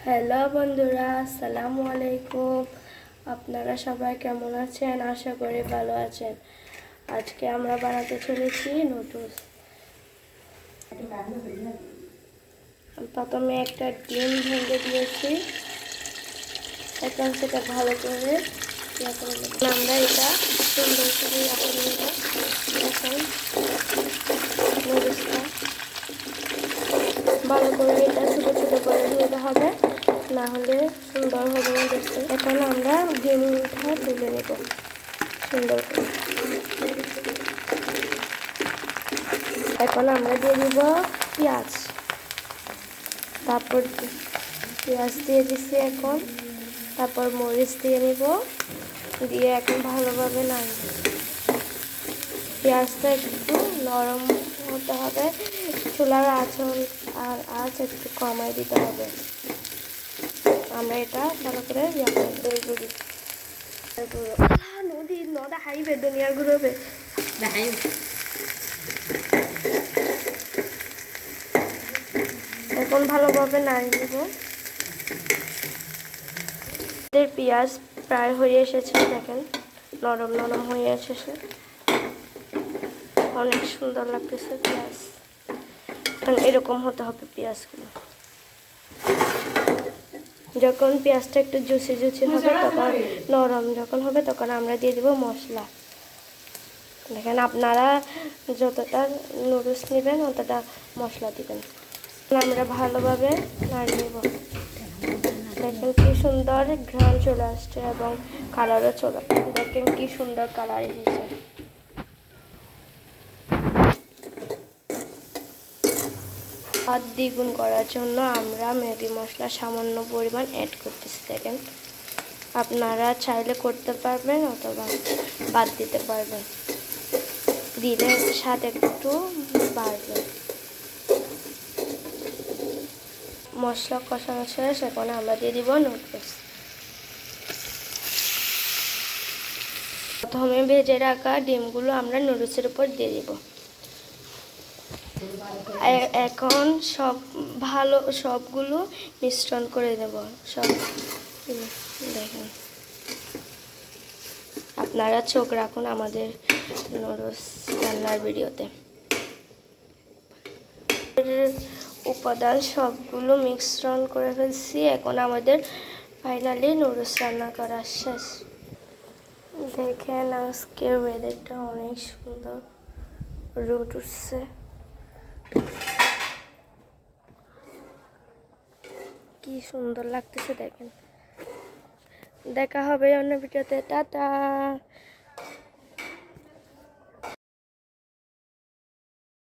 Hello বন্ধুরা, আসসালামু আলাইকুম। আপনারা সবাই কেমন আছেন? আশা করি ভালো আছেন। আজকে আমরা বানাতে চলেছি নুডলস। প্রথমে একটা ডিম ভেঙে দিয়েছি, এখন সেটা ভালো করে আমরা এটা সুন্দর করে এখন নুডলসটা ভালো করে এটা ছোটো ছোটো করে নিতে হবে, না হলে সুন্দর হবে না দেখতে। এখন আমরা ডিমটা তুলে নেব সুন্দর করে। এখন আমরা দিয়ে দিব পেঁয়াজ, তারপর পেঁয়াজ দিয়ে দিচ্ছি এখন, তারপর মরিচ দিয়ে নিব, দিয়ে এখন ভালোভাবে নাড়ব। পেঁয়াজটা একটু নরম হতে হবে, চুলার আঁচ একটু কমাই দিতে হবে। আমরা এটা ভালো করে নদীর নদা হাইবে দুনিয়ার ঘুরবে এখন ভালোভাবে নাড়িয়ে নেব। পেঁয়াজ প্রায় হয়ে এসেছে, দেখেন নরম নরম হয়ে এসেছে, অনেক সুন্দর লাগতেছে পেঁয়াজ। এরকম হতে হবে পেঁয়াজগুলো। যখন পেঁয়াজটা একটু জুসি জুসি হবে, তখন নরম যখন হবে, তখন আমরা দিয়ে দেবো মশলা। দেখেন আপনারা যতটা নুডলস নেবেন ততটা মশলা দিবেন। আমরা ভালোভাবে নাড়িয়ে নেব। দেখেন কি সুন্দর ঘ্রাণ চলে আসছে এবং কালারও চলে, দেখেন কি সুন্দর কালার এসেছে। স্বাদ দ্বিগুণ করার জন্য আমরা ম্যাগি মশলা সামান্য পরিমাণ অ্যাড করতেছি। দেখেন আপনারা চাইলে করতে পারবেন অথবা বাদ দিতে পারবেন, দিলে স্বাদ একটু বাড়বে। মশলা কষানো শেষ, এখন আমরা দিয়ে দিব নুডলস। প্রথমে ভেজে রাখা ডিমগুলো আমরা নুডলসের উপর দিয়ে দিব। এখন সবগুলো মিশ্রণ করে দেব সব। দেখেন আপনারা চোখ রাখুন আমাদের নুডলস রান্নার ভিডিওতে। উপাদান সবগুলো মিশ্রণ করে ফেলছি, এখন আমাদের ফাইনালি নুডলস রান্না করা শেষ। দেখেন আজকের ওয়েদারটা অনেক সুন্দর, রোদ উঠছে। কি সুন্দর লাগতেছে দেখেন। দেখা হবে অন্য ভিডিওতে। টাটা।